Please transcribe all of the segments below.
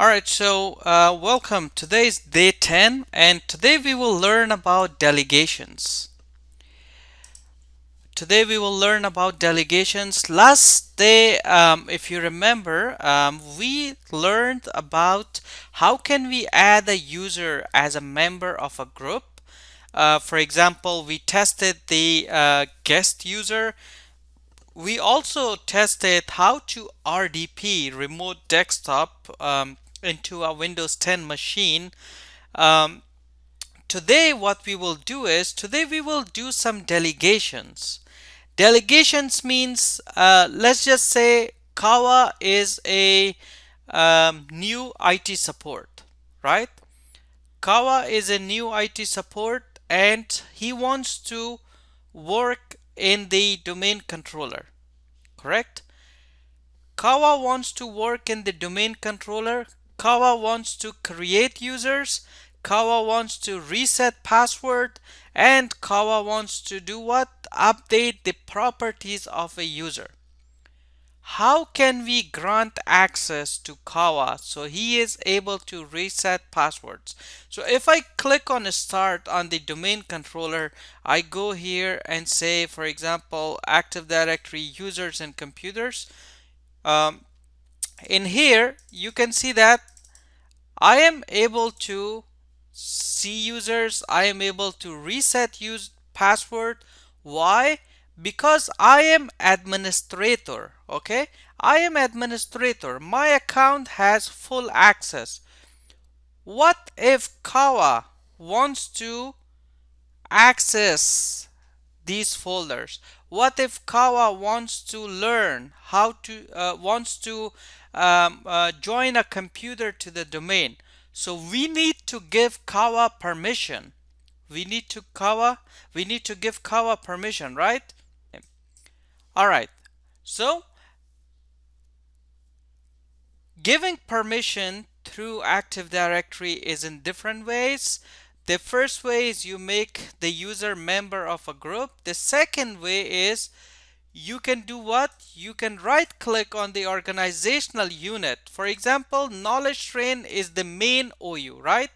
Alright, so welcome. Today is day 10, and today we will learn about delegations. Today we will learn about delegations. Last day, if you remember, we learned about how can we add a user as a member of a group. For example, we tested the guest user. We also tested how to RDP, remote desktop, into a Windows 10 machine. Um, Today what we will do is today we will do some delegations. Delegations means, let's just say Kawa is a new IT support, right? Kawa is a new IT support and he wants to work in the domain controller, correct? Kawa wants to work in the domain controller. Kawa wants to create users. Kawa wants to reset password. And Kawa wants to do what? Update the properties of a user. How can we grant access to Kawa so he is able to reset passwords? So if I click on start on the domain controller, I go here and say, for example, Active Directory users and computers. Um, in here you can see that I am able to see users. I am able to reset use password. Why? Because I am administrator. Okay, I am administrator. My account has full access. What if Kawa wants to access these folders? What if Kawa wants to learn how to wants to join a computer to the domain? So we need to give Kawa permission. We need to Kawa. We need to give Kawa permission, right? All right. So giving permission through Active Directory is in different ways. The first way is you make the user member of a group. The second way is you can do what? You can right click on the organizational unit. For example, knowledge train is the main OU, right?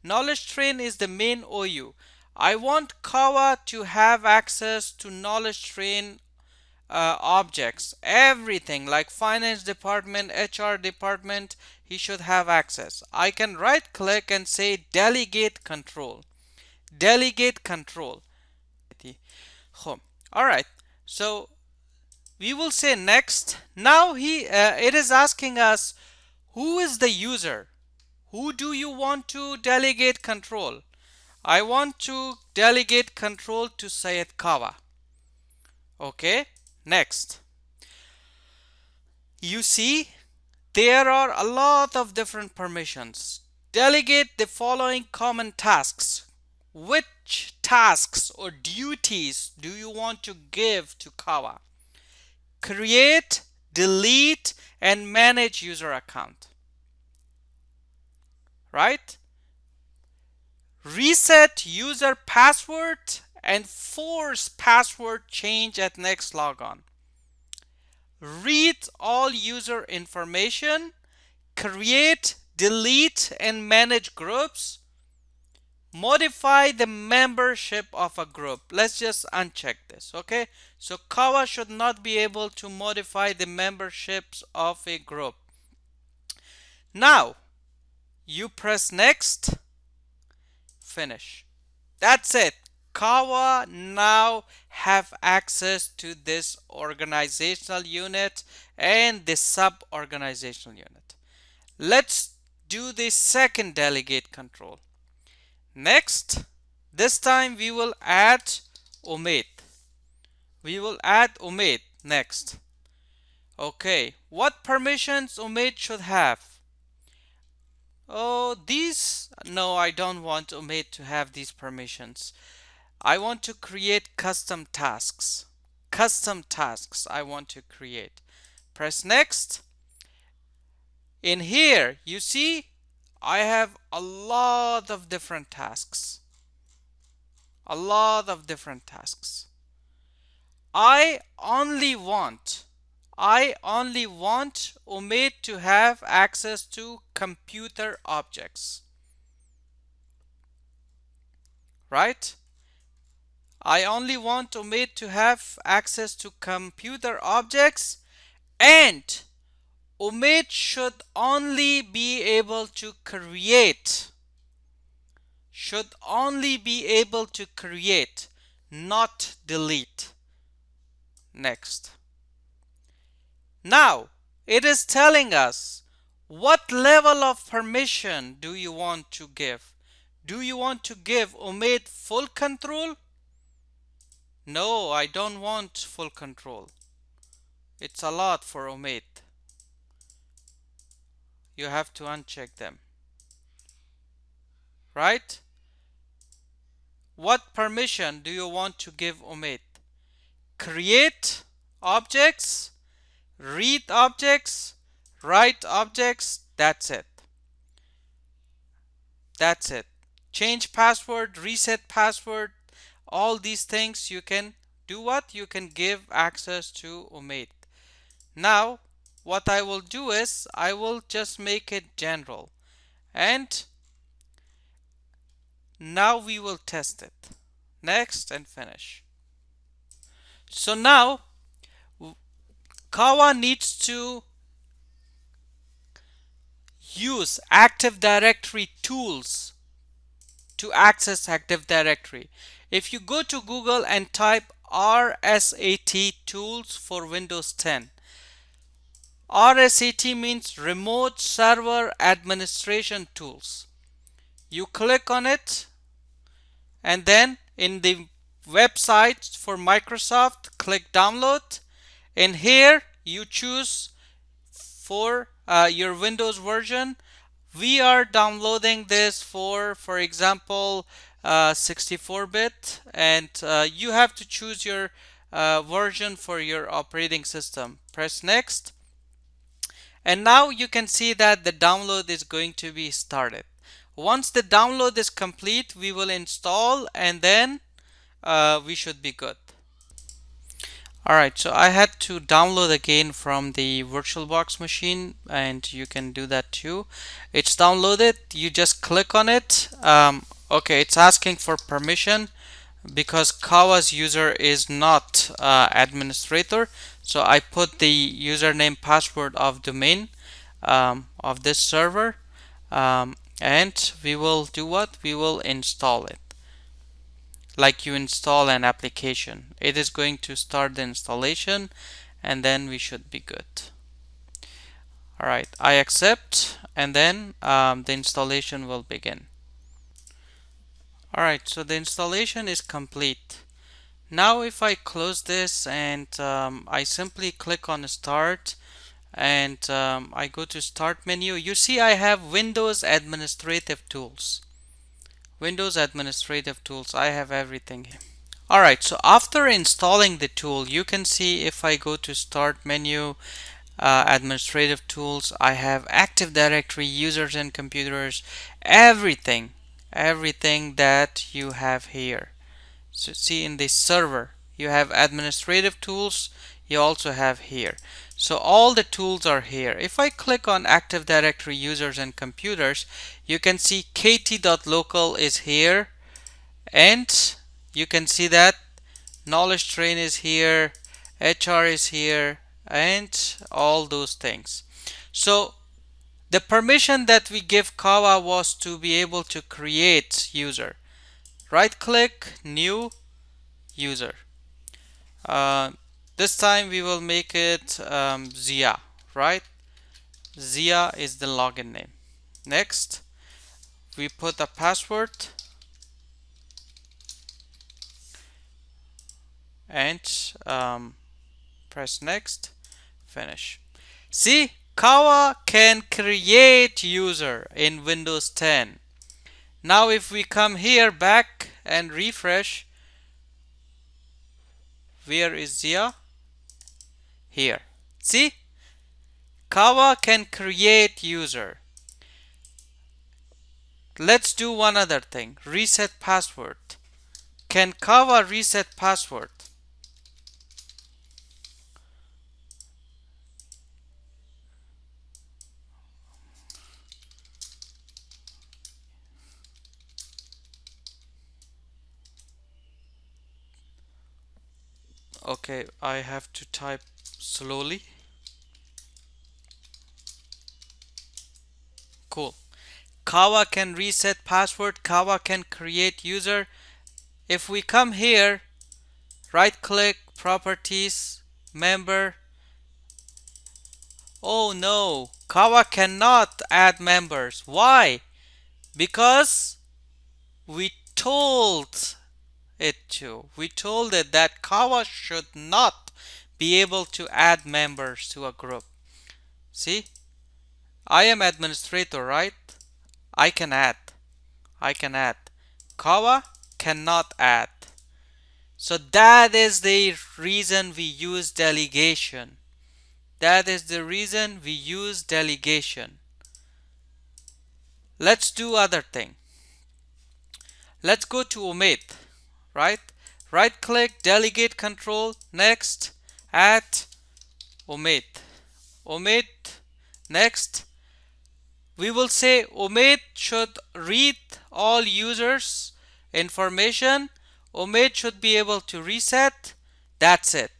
Knowledge train is the main OU. I want Kawa to have access to knowledge train objects, everything like finance department, HR department, he should have access. I can right click and say delegate control. Delegate control. All right. So we will say next. Now it is asking us, who is the user? Who do you want to delegate control? I want to delegate control to Sayed Kawa. Okay, next. You see, there are a lot of different permissions. Delegate the following common tasks. Which tasks or duties do you want to give to Kawa? Create, delete, and manage user account. Right? Reset user password and force password change at next logon. Read all user information. Create, delete, and manage groups. Modify the membership of a group. Let's just uncheck this. Okay, so Kawa should not be able to modify the memberships of a group. Now you press next, finish. That's it. Kawa now have access to this organizational unit and the sub organizational unit. Let's do the second delegate control. Next, this time we will add Omid. We will add Omid next. Okay, what permissions Omid should have? Oh, these, no, I don't want Omid to have these permissions. I want to create custom tasks. Custom tasks I want to create. Press next. In here, you see, I have a lot of different tasks. A lot of different tasks. I only want I only want Umaid to have access to computer objects, right? I only want Umaid to have access to computer objects, and Umaid should only be able to create, not delete. Next. Now, it is telling us what level of permission do you want to give? Do you want to give Umaid full control? No, I don't want full control. It's a lot for Umaid. You have to uncheck them, right? What permission do you want to give Umaid? Create objects, read objects, write objects. That's it. That's it. Change password, reset password, all these things you can do. What you can give access to Umaid. Now what I will do is I will just make it general, and now we will test it. Next and finish. So now Kawa needs to use Active Directory tools to access Active Directory. If you go to Google and type RSAT tools for Windows 10, RSAT means Remote Server Administration Tools. You click on it, and then in the website for Microsoft, click download. In here you choose for your Windows version. We are downloading this for example 64-bit, and you have to choose your version for your operating system. Press next, and now you can see that the download is going to be started. Once the download is complete, we will install, and then we should be good. Alright, so I had to download again from the VirtualBox machine, and you can do that too. It's downloaded. You just click on it. Okay, it's asking for permission because Kawa's user is not administrator. So I put the username password of domain of this server, and we will do what? We will install it. Like you install an application, it is going to start the installation, and then we should be good. Alright, I accept, and then the installation will begin. Alright, so the installation is complete. Now if I close this and I simply click on start, and I go to start menu, you see I have Windows Administrative Tools. Windows Administrative Tools, I have everything here. Alright, so after installing the tool, you can see if I go to start menu, administrative tools, I have Active Directory, users and computers, everything that you have here. So see, in the server you have administrative tools, you also have here. So all the tools are here. If I click on Active Directory, users and computers, you can see kt.local is here, and you can see that knowledge train is here, HR is here, and all those things. So the permission that we give Kawa was to be able to create user. Right click, new user. This time we will make it Zia, right? Zia is the login name. Next, we put a password, and press next, finish. See, Kawa can create user in Windows 10. Now if we come here back and refresh, where is Zia? Here. See, Kawa can create user. Let's do one other thing. Reset password. Can Kawa reset password? Okay, I have to type slowly. Cool. Kawa can reset password. Kawa can create user. If we come here, right click, properties, member. Oh no, Kawa cannot add members. Why? Because we told it to. We told it that Kawa should not be able to add members to a group. See, I am administrator, right? I can add. I can add. Kawa cannot add. So that is the reason we use delegation. That is the reason we use delegation. Let's do other thing. Let's go to omit, right? Right click, delegate control, next, add, omit. Omit, next. We will say omit should read all users information. Omit should be able to reset. That's it.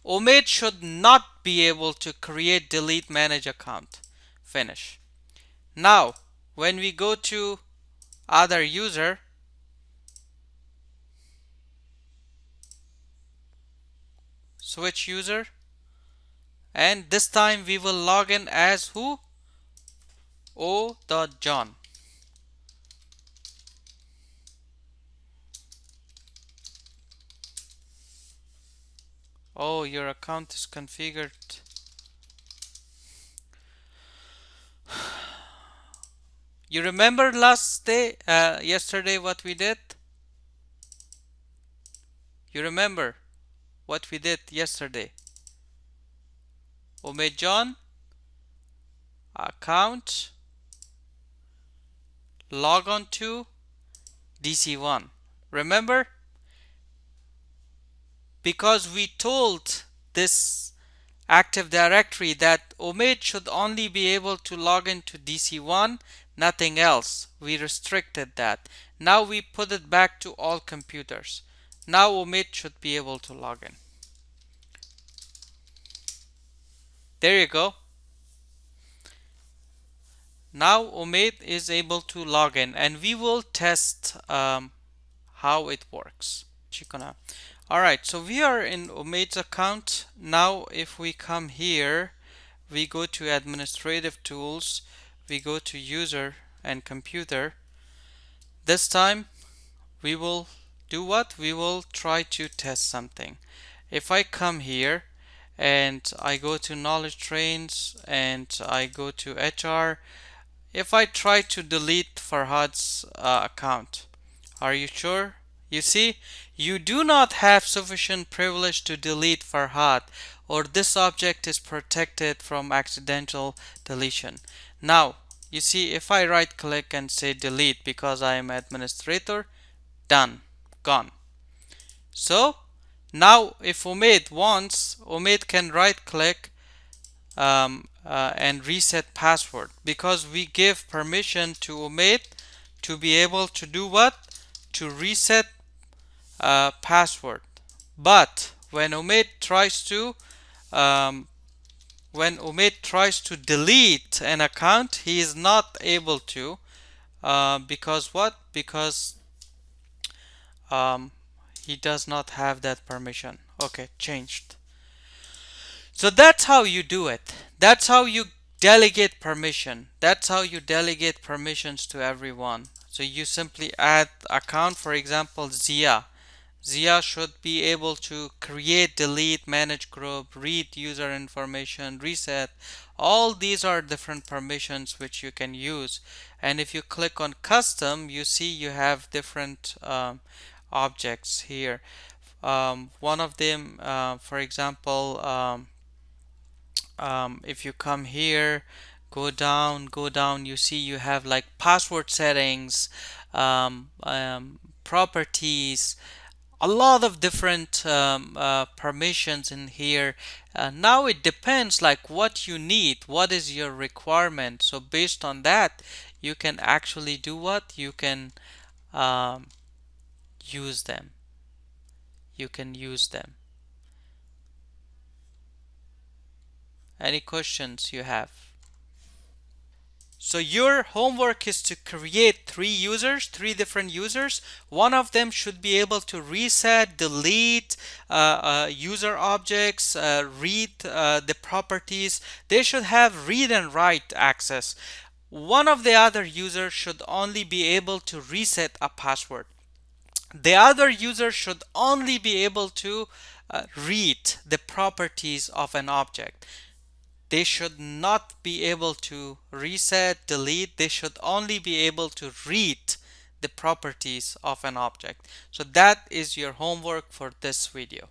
Omit should not be able to create, delete, manage account. Finish. Now, when we go to other user, switch user, and this time we will log in as who? O.John. Oh, your account is configured. You remember yesterday what we did? You remember what we did yesterday? Omid John, account, log on to DC1. Remember? Because we told this Active Directory that Omid should only be able to log into DC1, nothing else. We restricted that. Now we put it back to all computers. Now Omid should be able to log in. There you go. Now Omid is able to log in, and we will test how it works. Alright, so we are in Omid's account. Now if we come here, we go to administrative tools, we go to user and computer. This time we will do what? We will try to test something. If I come here and I go to knowledge trains and I go to HR, if I try to delete Farhad's account, are you sure? You see, you do not have sufficient privilege to delete Farhad, or this object is protected from accidental deletion. Now, you see, if I right click and say delete because I am administrator, done, gone. So, now if Omid wants, Omid can right click and reset password, because we give permission to Omid to be able to do what? To reset password. But when Omid tries to delete an account, he is not able to, because what? Because he does not have that permission. Okay, changed. So that's how you do it. That's how you delegate permission. That's how you delegate permissions to everyone. So you simply add account, for example, Zia. Zia should be able to create, delete, manage group, read user information, reset. All these are different permissions which you can use. And if you click on custom, you see you have different objects here. One of them, for example, if you come here, go down, you see you have like password settings, properties, a lot of different permissions in here. Now it depends like what you need, what is your requirement. So based on that, you can actually do what? You can use them. You can use them. Any questions you have? So your homework is to create three different users. One of them should be able to reset, delete user objects, read the properties. They should have read and write access. One of the other users should only be able to reset a password. The other user should only be able to read the properties of an object. They should not be able to reset, delete. They should only be able to read the properties of an object. So that is your homework for this video.